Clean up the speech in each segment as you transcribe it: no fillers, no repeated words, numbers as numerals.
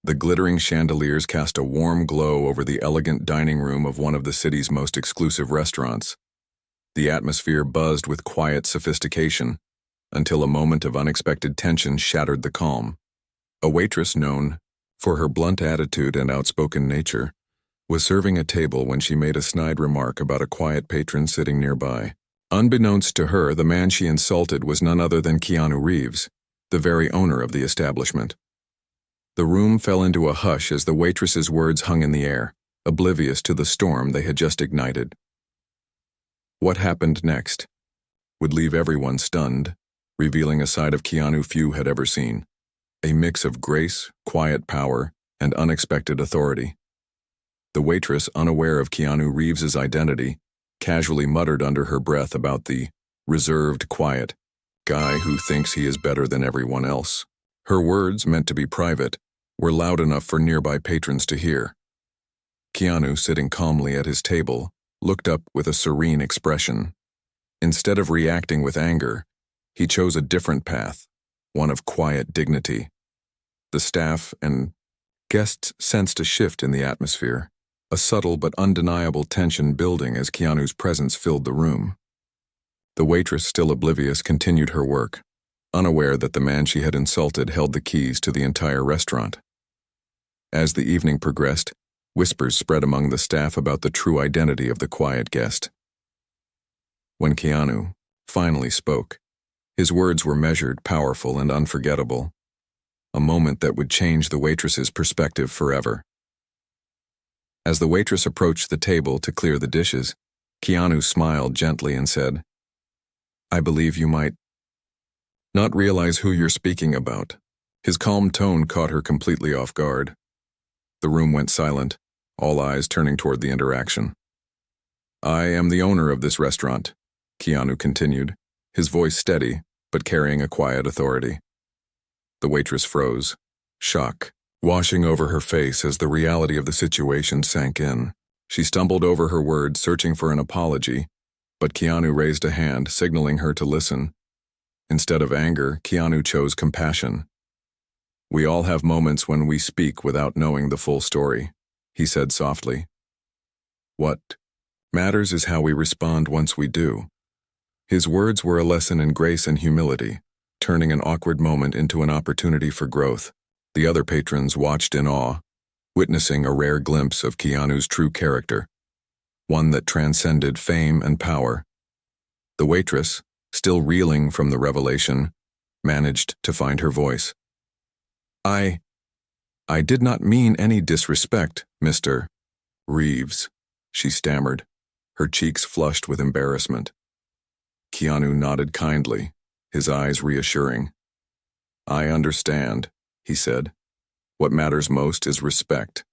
The glittering chandeliers cast a warm glow over the elegant dining room of one of the city's most exclusive restaurants. The atmosphere buzzed with quiet sophistication, until a moment of unexpected tension shattered the calm. A waitress known for her blunt attitude and outspoken nature was serving a table when she made a snide remark about a quiet patron sitting nearby. Unbeknownst to her, the man she insulted was none other than Keanu Reeves, the very owner of the establishment. The room fell into a hush as the waitress's words hung in the air, oblivious to the storm they had just ignited. What happened next would leave everyone stunned, revealing a side of Keanu few had ever seen. A mix of grace, quiet power, and unexpected authority. The waitress, unaware of Keanu Reeves's identity, casually muttered under her breath about the reserved, quiet guy who thinks he is better than everyone else. Her words, meant to be private, were loud enough for nearby patrons to hear. Keanu, sitting calmly at his table, looked up with a serene expression. Instead of reacting with anger, he chose a different path, one of quiet dignity. The staff and guests sensed a shift in the atmosphere, a subtle but undeniable tension building as Keanu's presence filled the room. The waitress, still oblivious, continued her work, unaware that the man she had insulted held the keys to the entire restaurant. As the evening progressed, whispers spread among the staff about the true identity of the quiet guest. When Keanu finally spoke, his words were measured, powerful, and unforgettable, a moment that would change the waitress's perspective forever. As the waitress approached the table to clear the dishes, Keanu smiled gently and said, "I believe you might not realize who you're speaking about." His calm tone caught her completely off guard. The room went silent, all eyes turning toward the interaction. "I am the owner of this restaurant," Keanu continued, his voice steady, but carrying a quiet authority. The waitress froze, shock washing over her face as the reality of the situation sank in. She stumbled over her words, searching for an apology, but Keanu raised a hand, signaling her to listen. Instead of anger, Keanu chose compassion. "We all have moments when we speak without knowing the full story," he said softly. "What matters is how we respond once we do." His words were a lesson in grace and humility, turning an awkward moment into an opportunity for growth. The other patrons watched in awe, witnessing a rare glimpse of Keanu's true character, one that transcended fame and power. The waitress, still reeling from the revelation, managed to find her voice. I did not mean any disrespect, Mr. Reeves," she stammered, her cheeks flushed with embarrassment. Keanu nodded kindly, his eyes reassuring. "I understand," he said. "What matters most is respect,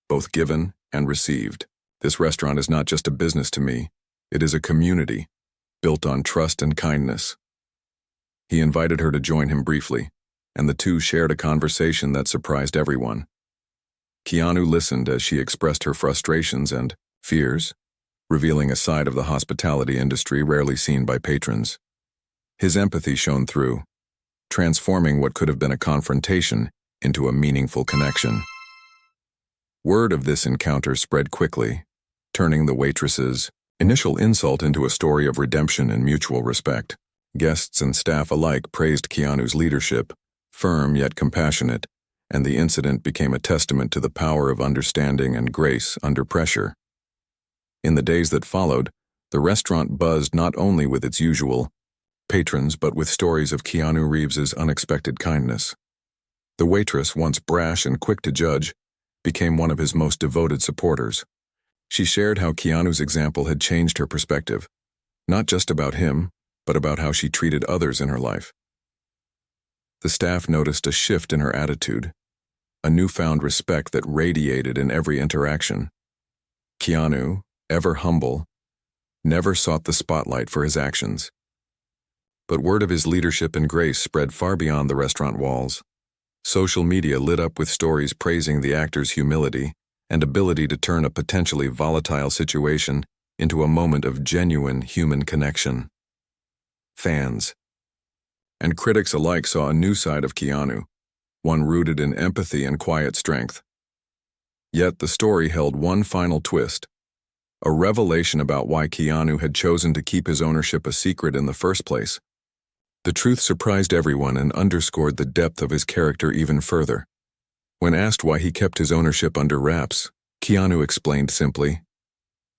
both given and received. This restaurant is not just a business to me, it is a community, built on trust and kindness." He invited her to join him briefly, and the two shared a conversation that surprised everyone. Keanu listened as she expressed her frustrations and fears, revealing a side of the hospitality industry rarely seen by patrons. His empathy shone through, transforming what could have been a confrontation into a meaningful connection. Word of this encounter spread quickly, turning the waitress's initial insult into a story of redemption and mutual respect. Guests and staff alike praised Keanu's leadership, firm yet compassionate, and the incident became a testament to the power of understanding and grace under pressure. In the days that followed, the restaurant buzzed not only with its usual patrons but with stories of Keanu Reeves's unexpected kindness. The waitress, once brash and quick to judge, became one of his most devoted supporters. She shared how Keanu's example had changed her perspective, not just about him, but about how she treated others in her life. The staff noticed a shift in her attitude, a newfound respect that radiated in every interaction. Keanu, ever humble, never sought the spotlight for his actions. But word of his leadership and grace spread far beyond the restaurant walls. Social media lit up with stories praising the actor's humility and ability to turn a potentially volatile situation into a moment of genuine human connection. Fans and critics alike saw a new side of Keanu, one rooted in empathy and quiet strength. Yet the story held one final twist, a revelation about why Keanu had chosen to keep his ownership a secret in the first place. The truth surprised everyone and underscored the depth of his character even further. When asked why he kept his ownership under wraps, Keanu explained simply,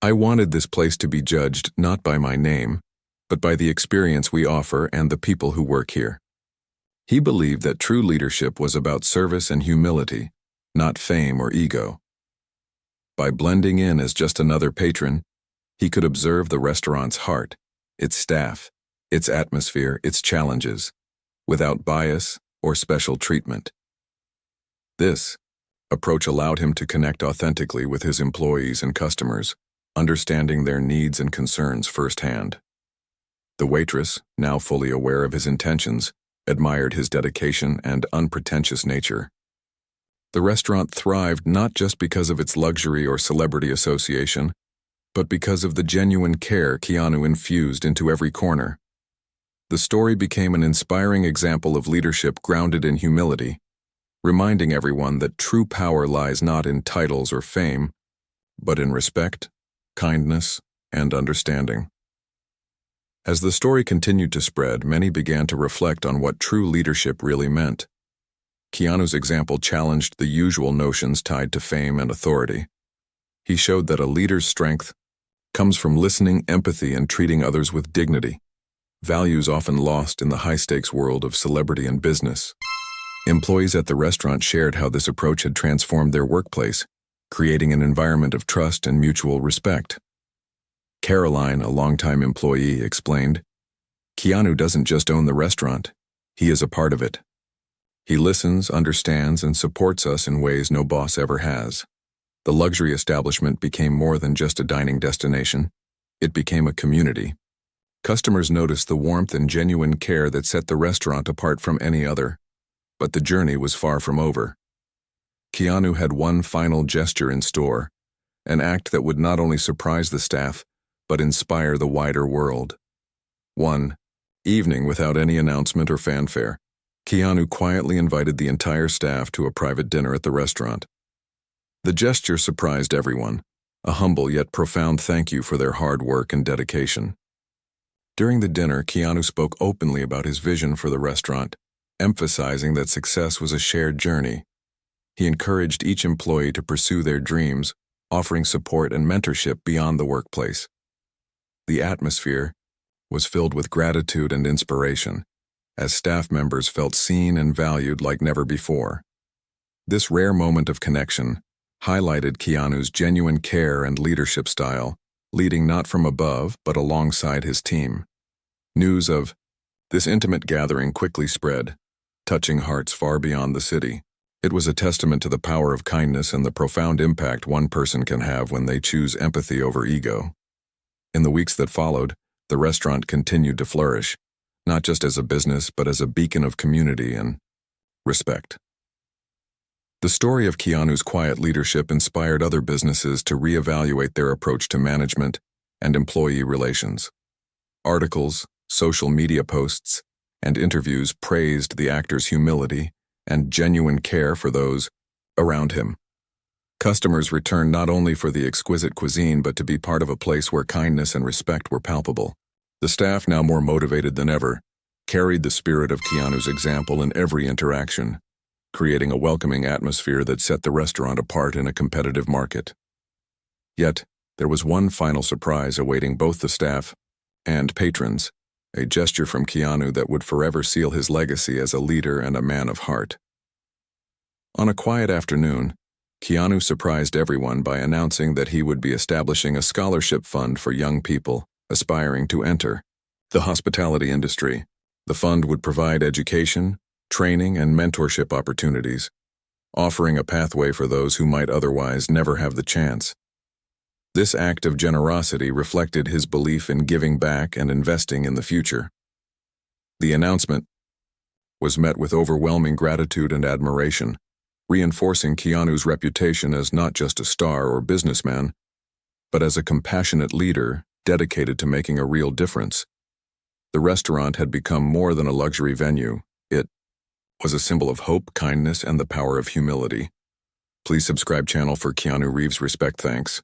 "I wanted this place to be judged not by my name, but by the experience we offer and the people who work here." He believed that true leadership was about service and humility, not fame or ego. By blending in as just another patron, he could observe the restaurant's heart, its staff, its atmosphere, its challenges, without bias or special treatment. This approach allowed him to connect authentically with his employees and customers, understanding their needs and concerns firsthand. The waitress, now fully aware of his intentions, admired his dedication and unpretentious nature. The restaurant thrived not just because of its luxury or celebrity association, but because of the genuine care Keanu infused into every corner. The story became an inspiring example of leadership grounded in humility, reminding everyone that true power lies not in titles or fame, but in respect, kindness, and understanding. As the story continued to spread, many began to reflect on what true leadership really meant. Keanu's example challenged the usual notions tied to fame and authority. He showed that a leader's strength comes from listening, empathy, and treating others with dignity, values often lost in the high-stakes world of celebrity and business. Employees at the restaurant shared how this approach had transformed their workplace, creating an environment of trust and mutual respect. Caroline, a longtime employee, explained, "Keanu doesn't just own the restaurant, he is a part of it. He listens, understands, and supports us in ways no boss ever has." The luxury establishment became more than just a dining destination. It became a community. Customers noticed the warmth and genuine care that set the restaurant apart from any other. But the journey was far from over. Keanu had one final gesture in store, an act that would not only surprise the staff, but inspire the wider world. One evening, without any announcement or fanfare, Keanu quietly invited the entire staff to a private dinner at the restaurant. The gesture surprised everyone, a humble yet profound thank you for their hard work and dedication. During the dinner, Keanu spoke openly about his vision for the restaurant, emphasizing that success was a shared journey. He encouraged each employee to pursue their dreams, offering support and mentorship beyond the workplace. The atmosphere was filled with gratitude and inspiration, as staff members felt seen and valued like never before. This rare moment of connection highlighted Keanu's genuine care and leadership style, leading not from above but alongside his team. News of this intimate gathering quickly spread, touching hearts far beyond the city. It was a testament to the power of kindness and the profound impact one person can have when they choose empathy over ego. In the weeks that followed, the restaurant continued to flourish, not just as a business but as a beacon of community and respect. The story of Keanu's quiet leadership inspired other businesses to reevaluate their approach to management and employee relations. Articles, social media posts, and interviews praised the actor's humility and genuine care for those around him. Customers returned not only for the exquisite cuisine but to be part of a place where kindness and respect were palpable. The staff, now more motivated than ever, carried the spirit of Keanu's example in every interaction, creating a welcoming atmosphere that set the restaurant apart in a competitive market. Yet, there was one final surprise awaiting both the staff and patrons, a gesture from Keanu that would forever seal his legacy as a leader and a man of heart. On a quiet afternoon, Keanu surprised everyone by announcing that he would be establishing a scholarship fund for young people aspiring to enter the hospitality industry. The fund would provide education, training, and mentorship opportunities, offering a pathway for those who might otherwise never have the chance. This act of generosity reflected his belief in giving back and investing in the future. The announcement was met with overwhelming gratitude and admiration, reinforcing Keanu's reputation as not just a star or businessman, but as a compassionate leader dedicated to making a real difference. The restaurant had become more than a luxury venue. It was a symbol of hope, kindness, and the power of humility. Please subscribe channel for Keanu Reeves. Respect, thanks.